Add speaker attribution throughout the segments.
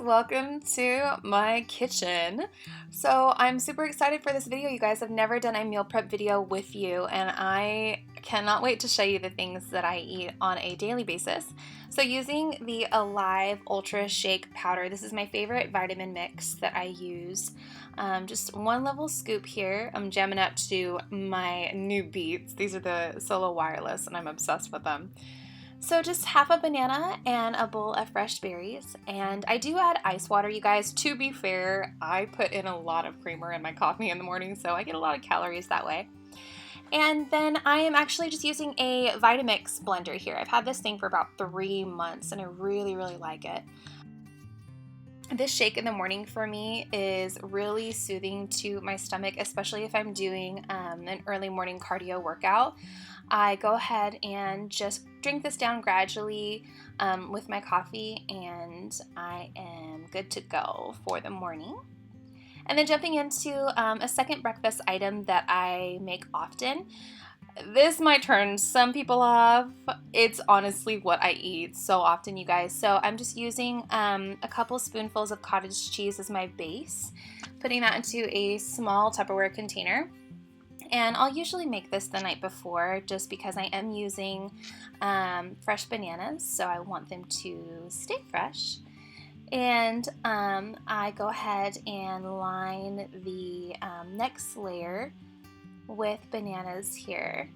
Speaker 1: welcome to my kitchen. So I'm super excited for this video, you guys. I've never done a meal prep video with you, and I cannot wait to show you the things that I eat on a daily basis. So using the Alive Ultra Shake Powder, this is my favorite vitamin mix that I use. Just one level scoop here. I'm jamming up to my new Beats. These are the Solo Wireless, and I'm obsessed with them. So just half a banana and a bowl of fresh berries, and I do add ice water, you guys. To be fair, I put in a lot of creamer in my coffee in the morning, so I get a lot of calories that way. And then I am actually just using a Vitamix blender here. I've had this thing for about 3 months, and I really like it. This shake in the morning for me is really soothing to my stomach, especially if I'm doing an early morning cardio workout. I go ahead and just drink this down gradually with my coffee, and I am good to go for the morning. And then jumping into a second breakfast item that I make often. This might turn some people off. It's honestly what I eat so often, you guys. So I'm just using a couple spoonfuls of cottage cheese as my base, putting that into a small Tupperware container. And I'll usually make this the night before just because I am using fresh bananas, so I want them to stay fresh. And I go ahead and line the next layer with bananas here.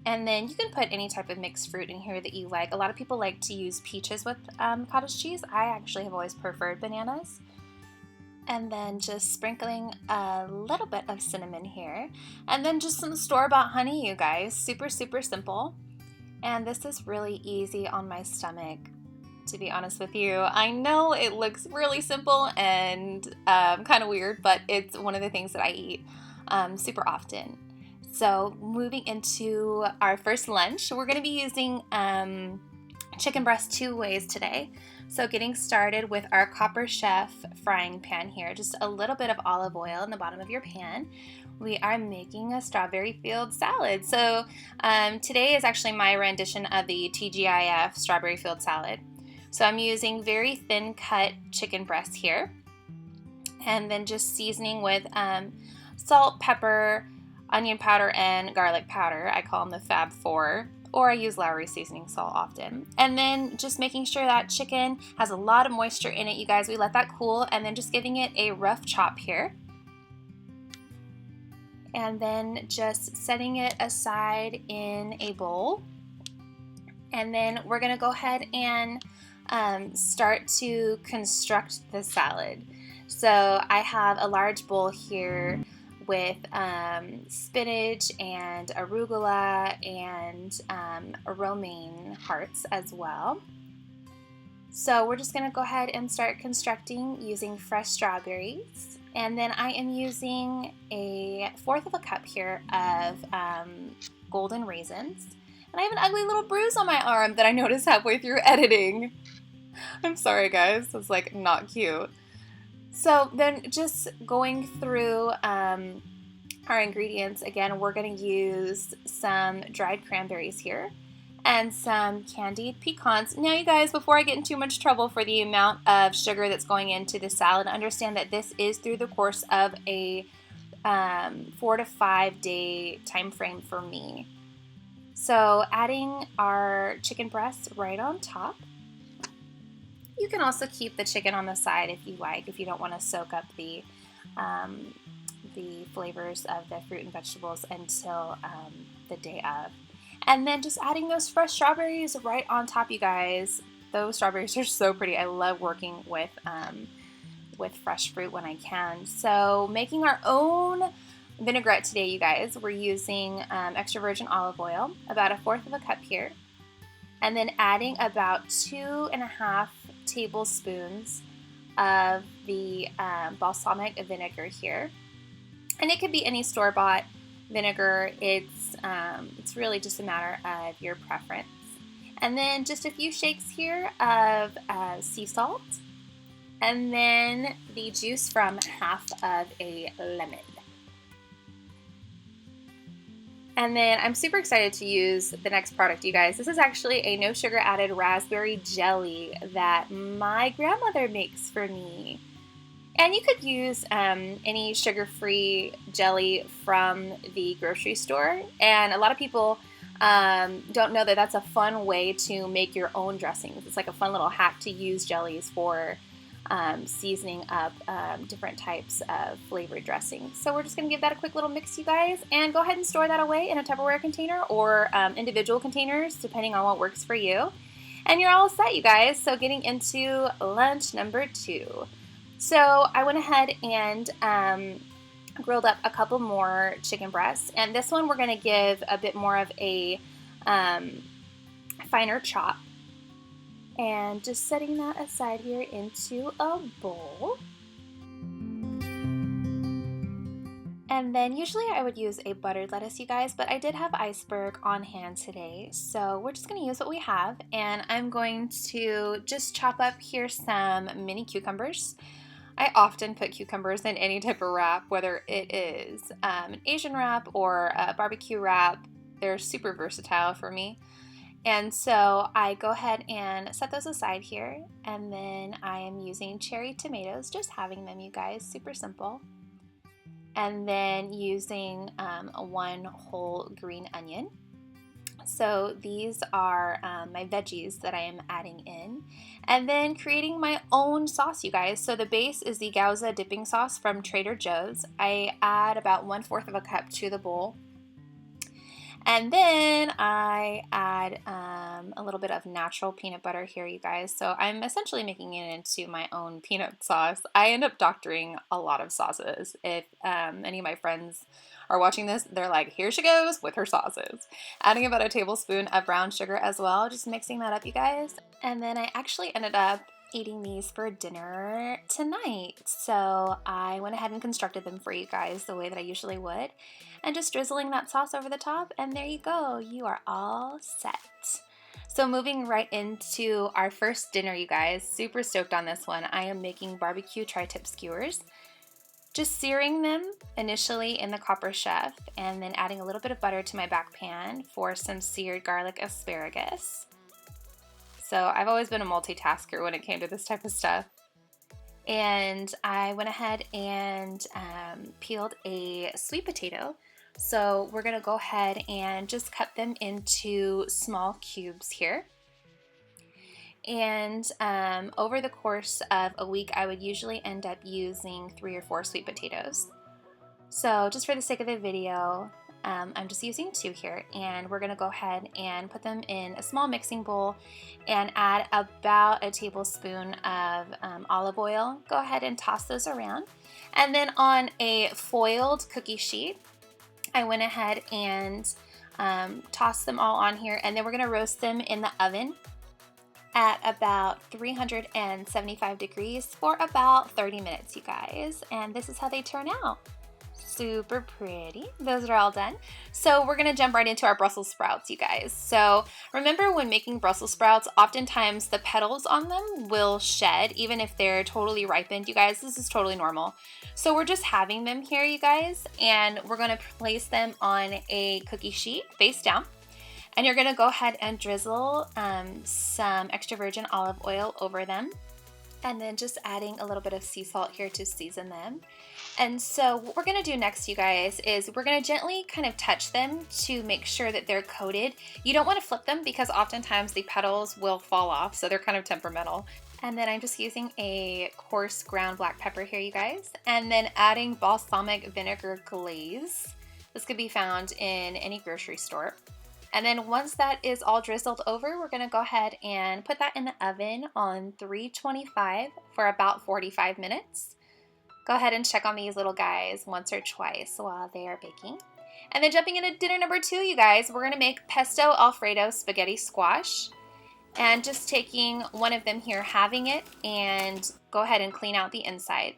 Speaker 1: And then you can put any type of mixed fruit in here that you like. A lot of people like to use peaches with cottage cheese. I actually have always preferred bananas. And then just sprinkling a little bit of cinnamon here. And then just some store-bought honey, you guys. Super simple. And this is really easy on my stomach, to be honest with you. I know it looks really simple and kind of weird, but it's one of the things that I eat super often. So moving into our first lunch, we're going to be using chicken breast 2 ways today. So getting started with our Copper Chef frying pan here, just a little bit of olive oil in the bottom of your pan. We are making a strawberry field salad. So today is actually my rendition of the TGIF strawberry field salad. So I'm using very thin cut chicken breasts here, and then just seasoning with salt, pepper, onion powder, and garlic powder. I call them the Fab Four, or I use Lowry seasoning salt often. And then just making sure that chicken has a lot of moisture in it, you guys. We let that cool, and then just giving it a rough chop here. And then just setting it aside in a bowl. And then we're gonna go ahead and start to construct the salad. So I have a large bowl here with spinach and arugula and romaine hearts as well. So we're just gonna go ahead and start constructing using fresh strawberries. And then I am using a 1/4 of a cup here of golden raisins. And I have an ugly little bruise on my arm that I noticed halfway through editing. I'm sorry, guys, it's like not cute. So then just going through our ingredients, again, we're going to use some dried cranberries here and some candied pecans. Now, you guys, before I get in too much trouble for the amount of sugar that's going into the salad, understand that this is through the course of a 4 to 5 day time frame for me. So adding our chicken breasts right on top. You can also keep the chicken on the side if you like, if you don't want to soak up the flavors of the fruit and vegetables until the day of. And then just adding those fresh strawberries right on top, you guys. Those strawberries are so pretty. I love working with fresh fruit when I can. So making our own vinaigrette today, you guys. We're using extra virgin olive oil, about a 1/4 of a cup here. And then adding about 2.5 tablespoons of the balsamic vinegar here. And it could be any store-bought vinegar. It's really just a matter of your preference. And then just a few shakes here of sea salt. And then the juice from half of a lemon. And then I'm super excited to use the next product, you guys. This is actually a no sugar added raspberry jelly that my grandmother makes for me. And you could use any sugar-free jelly from the grocery store. And a lot of people don't know that that's a fun way to make your own dressings. It's like a fun little hack to use jellies for seasoning up different types of flavored dressings. So we're just going to give that a quick little mix, you guys, and go ahead and store that away in a Tupperware container or individual containers, depending on what works for you. And you're all set, you guys. So getting into lunch number 2. So I went ahead and grilled up a couple more chicken breasts, and this one we're going to give a bit more of a finer chop. And just setting that aside here into a bowl. And then usually I would use a buttered lettuce, you guys, but I did have iceberg on hand today, so we're just going to use what we have. And I'm going to just chop up here some mini cucumbers. I often put cucumbers in any type of wrap, whether it is an Asian wrap or a barbecue wrap. They're super versatile for me. And so I go ahead and set those aside here, and then I am using cherry tomatoes, just having them, you guys, super simple. And then using one whole green onion. So these are my veggies that I am adding in. And then creating my own sauce, you guys. So the base is the gyoza dipping sauce from Trader Joe's. I add about 1/4 of a cup to the bowl. And then I add a little bit of natural peanut butter here, you guys. So I'm essentially making it into my own peanut sauce. I end up doctoring a lot of sauces. If any of my friends are watching this, they're like, here she goes with her sauces. Adding about a tablespoon of brown sugar as well, just mixing that up, you guys. And then I actually ended up eating these for dinner tonight. So I went ahead and constructed them for you guys the way that I usually would, and just drizzling that sauce over the top, and there you go, you are all set. So moving right into our first dinner, you guys, super stoked on this one. I am making barbecue tri-tip skewers. Just searing them initially in the copper chef, and then adding a little bit of butter to my back pan for some seared garlic asparagus. So I've always been a multitasker when it came to this type of stuff. And I went ahead and peeled a sweet potato. So we're gonna go ahead and just cut them into small cubes here. And over the course of a week, I would usually end up using 3 or 4 sweet potatoes. So just for the sake of the video, I'm just using 2 here, and we're gonna go ahead and put them in a small mixing bowl and add about a tablespoon of olive oil. Go ahead and toss those around. And then on a foiled cookie sheet, I went ahead and tossed them all on here, and then we're gonna roast them in the oven at about 375 degrees for about 30 minutes, you guys. And this is how they turn out. Super pretty. Those are all done. So we're gonna jump right into our Brussels sprouts, you guys. So remember, when making Brussels sprouts, oftentimes the petals on them will shed even if they're totally ripened, you guys. This is totally normal. So we're just having them here, you guys, and we're gonna place them on a cookie sheet face down. And you're gonna go ahead and drizzle some extra virgin olive oil over them, and then just adding a little bit of sea salt here to season them. And so what we're gonna do next, you guys, is we're gonna gently kind of touch them to make sure that they're coated. You don't wanna flip them because oftentimes the petals will fall off, so they're kind of temperamental. And then I'm just using a coarse ground black pepper here, you guys, and then adding balsamic vinegar glaze. This could be found in any grocery store. And then once that is all drizzled over, we're gonna go ahead and put that in the oven on 325 for about 45 minutes. Go ahead and check on these little guys once or twice while they are baking. And then jumping into dinner number 2, you guys, we're gonna make pesto alfredo spaghetti squash. And just taking one of them here, halving it, and go ahead and clean out the inside.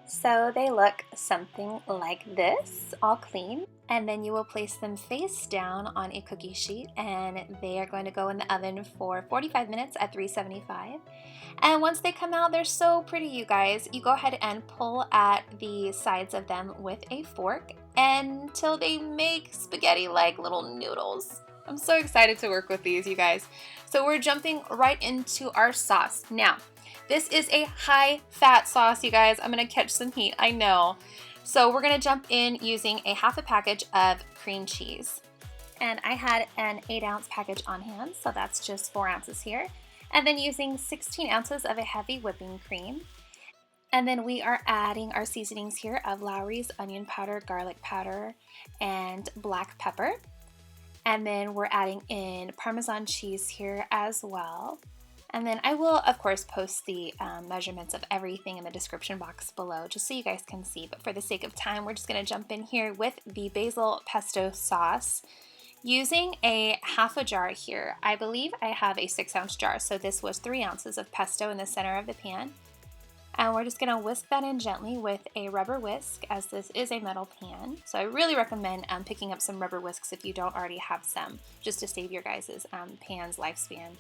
Speaker 1: So they look something like this, all clean. And then you will place them face down on a cookie sheet, and they are going to go in the oven for 45 minutes at 375. And once they come out, they're so pretty, you guys. You go ahead and pull at the sides of them with a fork, until they make spaghetti-like little noodles. I'm so excited to work with these, you guys. So we're jumping right into our sauce. Now, this is a high-fat sauce, you guys. I'm gonna catch some heat, I know. So we're gonna jump in using a half a package of cream cheese. And I had an 8-ounce package on hand, so that's just 4 ounces here. And then using 16 ounces of a heavy whipping cream. And then we are adding our seasonings here of Lowry's onion powder, garlic powder, and black pepper. And then we're adding in Parmesan cheese here as well. And then I will, of course, post the measurements of everything in the description box below, just so you guys can see. But for the sake of time, we're just gonna jump in here with the basil pesto sauce. Using a half a jar here, I believe I have a 6-ounce jar, so this was 3 ounces of pesto in the center of the pan. And we're just gonna whisk that in gently with a rubber whisk, as this is a metal pan. So I really recommend picking up some rubber whisks if you don't already have some, just to save your guys' pan's lifespan.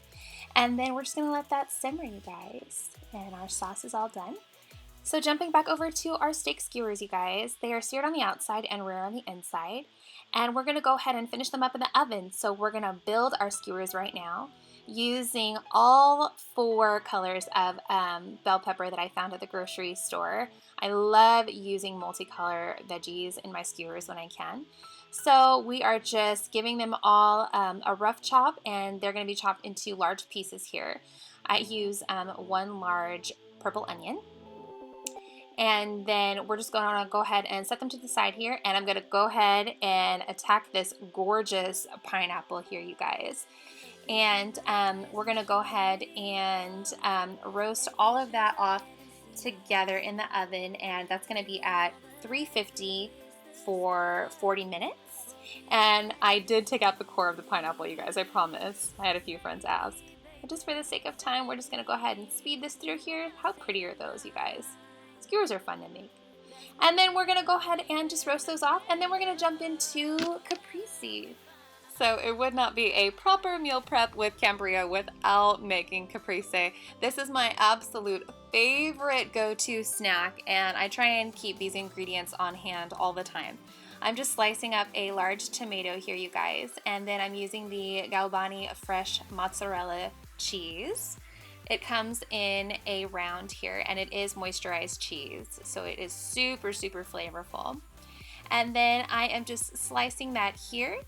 Speaker 1: And then we're just gonna let that simmer, you guys. And our sauce is all done. So jumping back over to our steak skewers, you guys, they are seared on the outside and rare on the inside. And we're gonna go ahead and finish them up in the oven. So we're gonna build our skewers right now using all 4 colors of bell pepper that I found at the grocery store. I love using multicolor veggies in my skewers when I can. So we are just giving them all a rough chop, and they're gonna be chopped into large pieces here. I use 1 large purple onion. And then we're just going to go ahead and set them to the side here. And I'm going to go ahead and attack this gorgeous pineapple here, you guys. And we're going to go ahead and roast all of that off together in the oven. And that's going to be at 350 for 40 minutes. And I did take out the core of the pineapple, you guys, I promise. I had a few friends ask. But just for the sake of time, we're just going to go ahead and speed this through here. How pretty are those, you guys? Skewers are fun to make. And then we're gonna go ahead and just roast those off, and then we're gonna jump into Caprese. So it would not be a proper meal prep with Cambria without making Caprese. This is my absolute favorite go-to snack, and I try and keep these ingredients on hand all the time. I'm just slicing up a large tomato here, you guys, and then I'm using the Galbani fresh mozzarella cheese. It comes in a round here, and it is moisturized cheese, so it is super, super flavorful. And then I am just slicing that here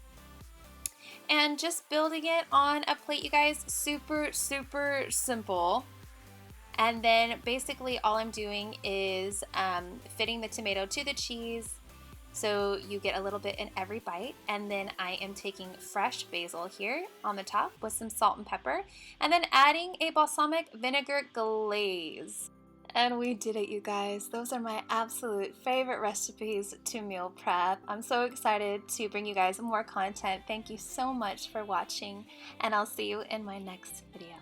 Speaker 1: and just building it on a plate, you guys. Super, super simple. And then basically all I'm doing is fitting the tomato to the cheese, so you get a little bit in every bite. And then I am taking fresh basil here on the top with some salt and pepper, and then adding a balsamic vinegar glaze. And we did it, you guys. Those are my absolute favorite recipes to meal prep. I'm so excited to bring you guys more content. Thank you so much for watching, and I'll see you in my next video.